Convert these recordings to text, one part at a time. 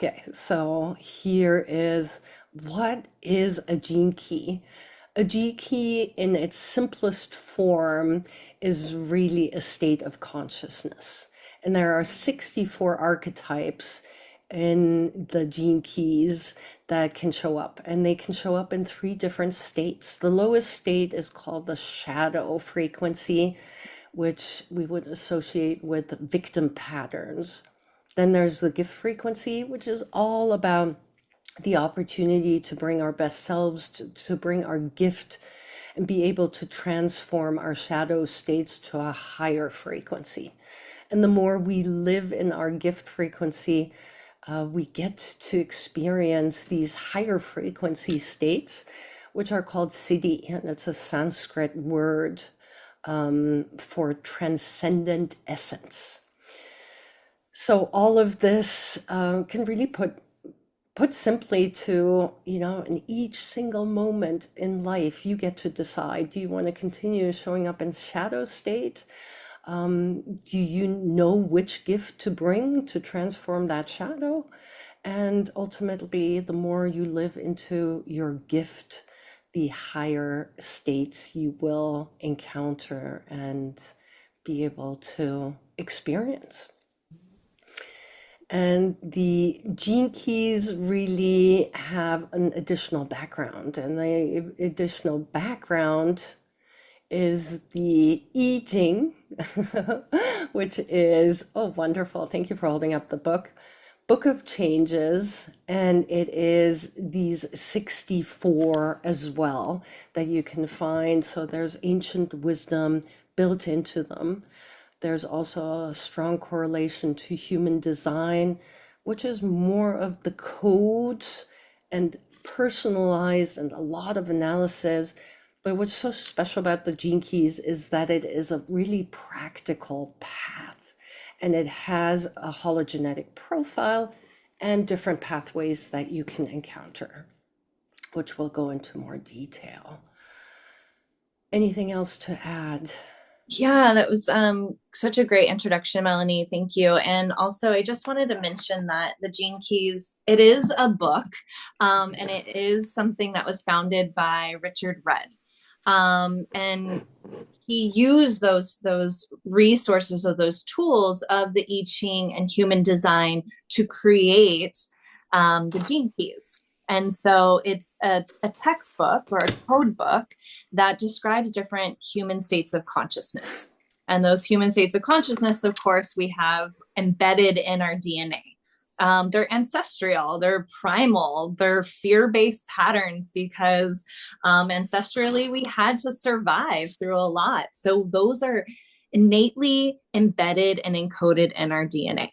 Okay, so here is what is a gene key? A gene key in its simplest form is really a state of consciousness. And there are 64 archetypes in the gene keys that can show up, and they can show up in three different states. The lowest state is called the shadow frequency, which we would associate with victim patterns. Then there's the gift frequency, which is all about the opportunity to bring our best selves, to bring our gift and be able to transform our shadow states to a higher frequency. And the more we live in our gift frequency, we get to experience these higher frequency states, which are called siddhi, and it's a Sanskrit word for transcendent essence. So all of this can really put simply to, in each single moment in life, you get to decide, do you want to continue showing up in shadow state? Do you know which gift to bring to transform that shadow? And ultimately, the more you live into your gift, the higher states you will encounter and be able to experience. And the gene keys really have an additional background, and the additional background is the I Ching, which is, oh, wonderful. Thank you for holding up the book of changes, and it is these 64 as well that you can find. So there's ancient wisdom built into them. There's also a strong correlation to human design, which is more of the codes and personalized and a lot of analysis. But what's so special about the gene keys is that it is a really practical path, and it has a hologenetic profile and different pathways that you can encounter, which we'll go into more detail. Anything else to add? Yeah, that was such a great introduction, Melanie. Thank you. And also, I just wanted to mention that the Gene Keys, it is a book, and it is something that was founded by Richard Rudd. And he used those resources or those tools of the I Ching and human design to create the Gene Keys. And so it's a textbook or a code book that describes different human states of consciousness. And those human states of consciousness, of course, we have embedded in our DNA. They're ancestral, they're primal, they're fear-based patterns because ancestrally we had to survive through a lot. So those are innately embedded and encoded in our DNA.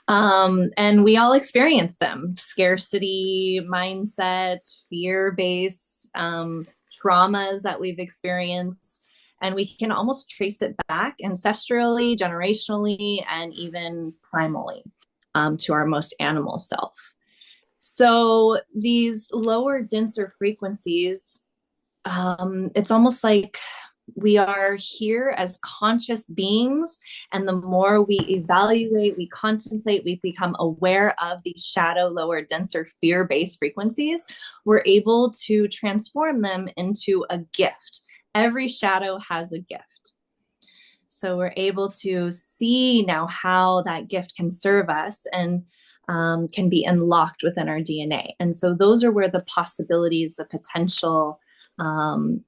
And we all experience them: scarcity mindset, fear-based traumas that we've experienced. And we can almost trace it back ancestrally, generationally, and even primally to our most animal self. So these lower, denser frequencies, it's almost like we are here as conscious beings, and the more we evaluate, we contemplate, we become aware of the shadow, lower, denser, fear-based frequencies, we're able to transform them into a gift. Every shadow has a gift. So we're able to see now how that gift can serve us and can be unlocked within our DNA. And so those are where the possibilities, the potential,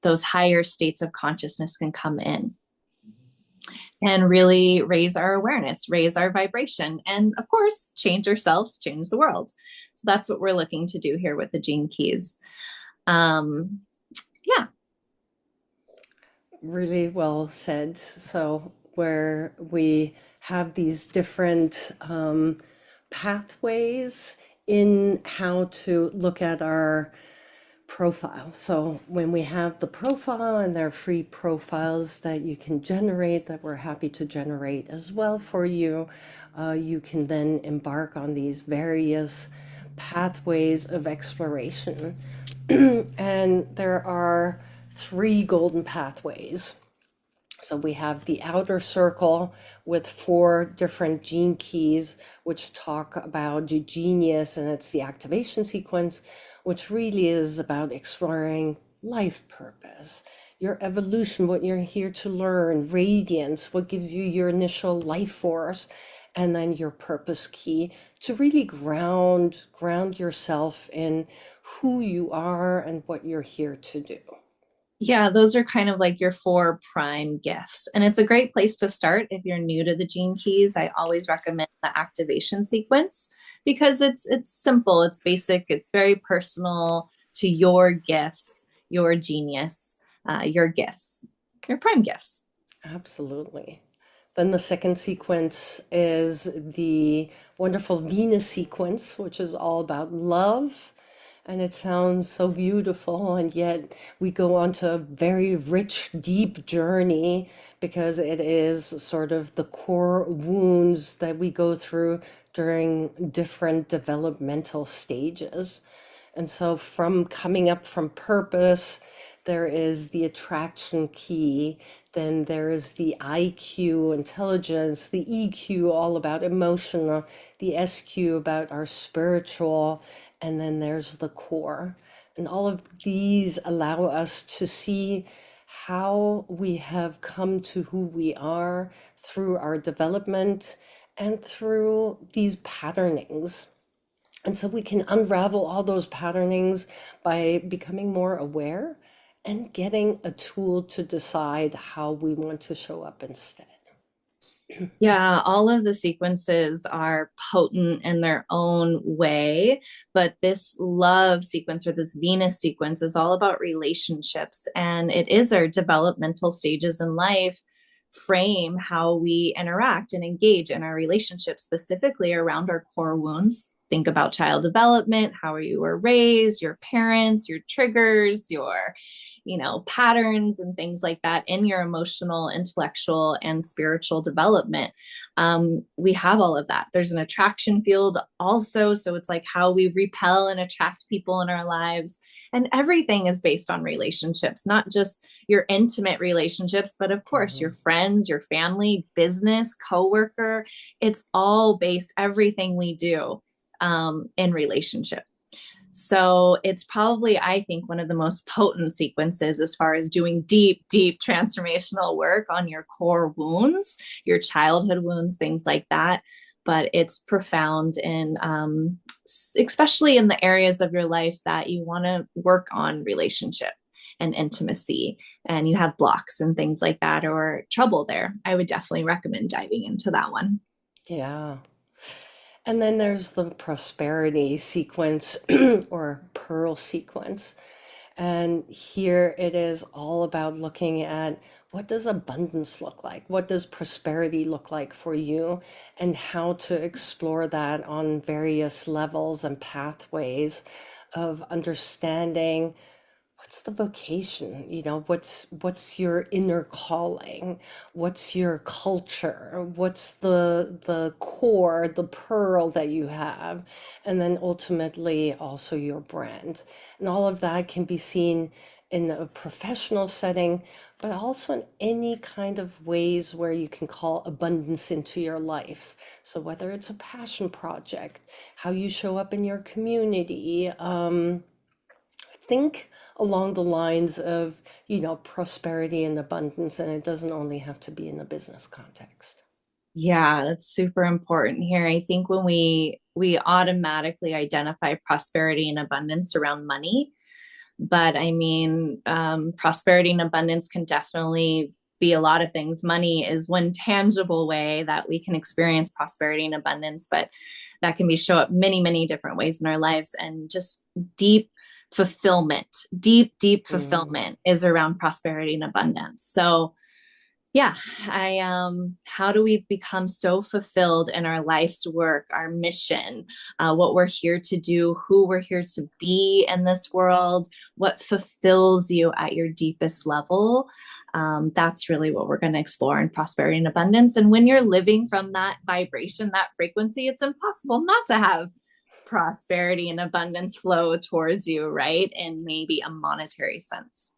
those higher states of consciousness can come in and really raise our awareness, raise our vibration, and of course, change ourselves, change the world. So that's what we're looking to do here with the Gene Keys. Yeah. Really well said. So where we have these different pathways in how to look at our profile. So when we have the profile, and there are free profiles that you can generate, that we're happy to generate as well for you, you can then embark on these various pathways of exploration. And there are three golden pathways. So we have the outer circle with four different gene keys, which talk about the genius, and it's the activation sequence, which really is about exploring life purpose, your evolution, what you're here to learn, radiance, what gives you your initial life force, and then your purpose key to really ground yourself in who you are and what you're here to do. Yeah, those are kind of like your four prime gifts. And it's a great place to start if you're new to the gene keys. I always recommend the activation sequence because it's simple, it's basic, it's very personal to your gifts, your genius, your gifts, your prime gifts. Absolutely. Then the second sequence is the wonderful Venus sequence, which is all about love. And it sounds so beautiful, and yet we go on to a very rich, deep journey because it is sort of the core wounds that we go through during different developmental stages. And so, from coming up from purpose, there is the attraction key, then there is the IQ, intelligence, the EQ, all about emotional, the SQ, about our spiritual, and then there's the core. And all of these allow us to see how we have come to who we are through our development and through these patternings. And so we can unravel all those patternings by becoming more aware and getting a tool to decide how we want to show up instead. Yeah, all of the sequences are potent in their own way, but this love sequence or this Venus sequence is all about relationships, and it is our developmental stages in life frame how we interact and engage in our relationships, specifically around our core wounds. Think about child development, how you were raised, your parents, your triggers, your patterns and things like that in your emotional, intellectual, and spiritual development. We have all of that. There's an attraction field also. So it's like how we repel and attract people in our lives. And everything is based on relationships, not just your intimate relationships, but of course, your Mhm. friends, your family, business, coworker. It's all based, everything we do in relationship. So it's probably, I think, one of the most potent sequences as far as doing deep, deep transformational work on your core wounds, your childhood wounds, things like that. But it's profound in, especially in the areas of your life that you want to work on relationship and intimacy, and you have blocks and things like that or trouble there. I would definitely recommend diving into that one. Yeah. And then there's the prosperity sequence or pearl sequence. And here it is all about looking at what does abundance look like? What does prosperity look like for you? And how to explore that on various levels and pathways of understanding what's the vocation, what's your inner calling, what's your culture, what's the core, the pearl that you have, and then ultimately also your brand. And all of that can be seen in a professional setting, but also in any kind of ways where you can call abundance into your life. So whether it's a passion project, how you show up in your community, think along the lines of, prosperity and abundance, and it doesn't only have to be in a business context. Yeah, that's super important here. I think when we automatically identify prosperity and abundance around money, but I mean, prosperity and abundance can definitely be a lot of things. Money is one tangible way that we can experience prosperity and abundance, but that can be show up many, many different ways in our lives. And just deep fulfillment, deep, deep Mm. fulfillment is around prosperity and abundance. So yeah, I how do we become so fulfilled in our life's work, our mission, what we're here to do, who we're here to be in this world, what fulfills you at your deepest level? That's really what we're going to explore in prosperity and abundance. And when you're living from that vibration, that frequency, it's impossible not to have prosperity and abundance flow towards you, right? In maybe a monetary sense.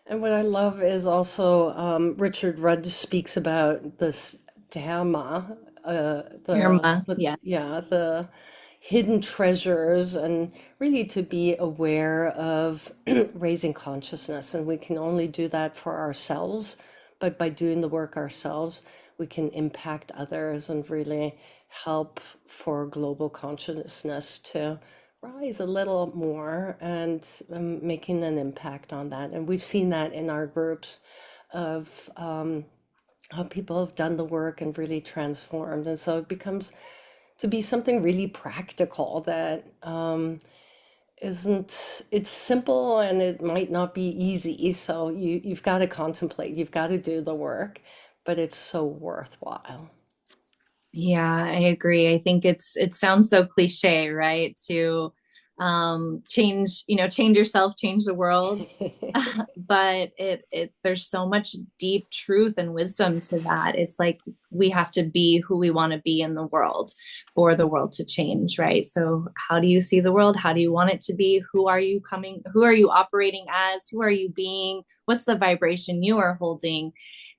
And what I love is also Richard Rudd speaks about this Dhamma, Irma, yeah. the hidden treasures, and really to be aware of raising consciousness. And we can only do that for ourselves, but by doing the work ourselves, we can impact others and really help for global consciousness to rise a little more and making an impact on that. And we've seen that in our groups of how people have done the work and really transformed. And so it becomes to be something really practical that isn't, it's simple and it might not be easy. So you've got to contemplate, you've got to do the work, but it's so worthwhile. Yeah, I agree. I think it sounds so cliche, right? To change, change yourself, change the world. But it there's so much deep truth and wisdom to that. It's like we have to be who we want to be in the world for the world to change, right? So how do you see the world? How do you want it to be? Who are you operating as? Who are you being? What's the vibration you are holding?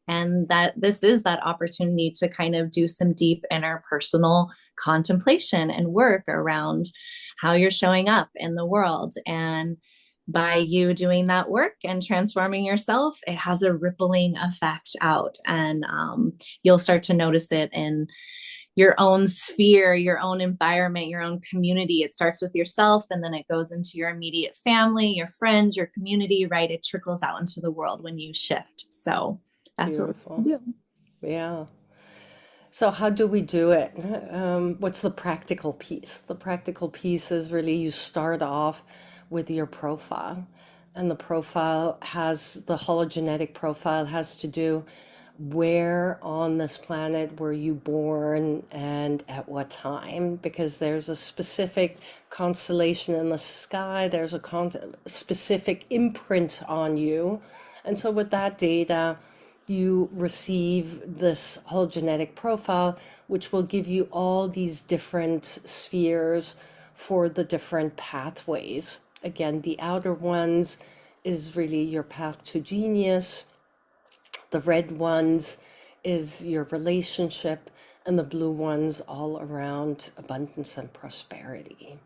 And that this is that opportunity to kind of do some deep inner personal contemplation and work around how you're showing up in the world. And by you doing that work and transforming yourself, it has a rippling effect out. And you'll start to notice it in your own sphere, your own environment, your own community. It starts with yourself and then it goes into your immediate family, your friends, your community, right? It trickles out into the world when you shift. So that's what we Beautiful. do. Yeah. So how do we do it? What's the practical piece? The practical piece is really you start off with your profile, and the profile has the hologenetic profile has to do where on this planet were you born and at what time, because there's a specific constellation in the sky, there's a specific imprint on you. And so with that data, you receive this whole genetic profile, which will give you all these different spheres for the different pathways. Again, the outer ones is really your path to genius, the red ones is your relationship, and the blue ones all around abundance and prosperity.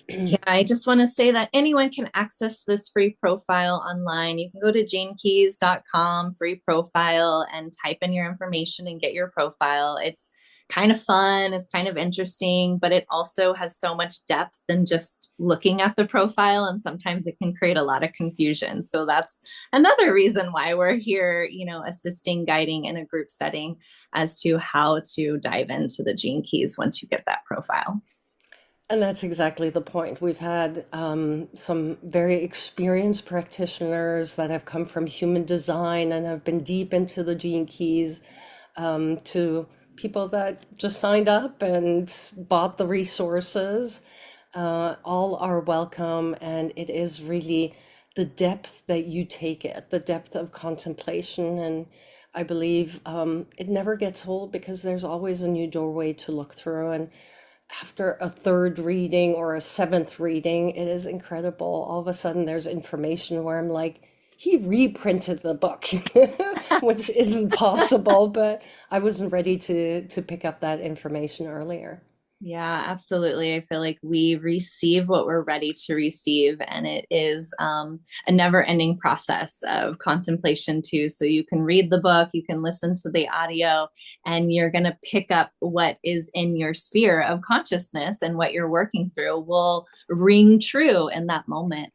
Yeah, I just want to say that anyone can access this free profile online. You can go to janekeys.com, free profile, and type in your information and get your profile. It's kind of fun, it's kind of interesting, but it also has so much depth than just looking at the profile. And sometimes it can create a lot of confusion. So that's another reason why we're here, assisting, guiding in a group setting as to how to dive into the Gene Keys once you get that profile. And that's exactly the point. We've had some very experienced practitioners that have come from human design and have been deep into the gene keys, to people that just signed up and bought the resources. All are welcome, and it is really the depth that you take it, the depth of contemplation. And I believe it never gets old because there's always a new doorway to look through. And after a third reading or a seventh reading, it is incredible. All of a sudden, there's information where I'm like, he reprinted the book, which isn't possible, but I wasn't ready to pick up that information earlier. Yeah, absolutely. I feel like we receive what we're ready to receive, and it is a never-ending process of contemplation too. So you can read the book, you can listen to the audio, and you're going to pick up what is in your sphere of consciousness, and what you're working through will ring true in that moment.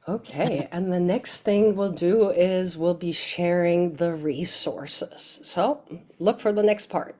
Okay, and the next thing we'll do is we'll be sharing the resources. So look for the next part.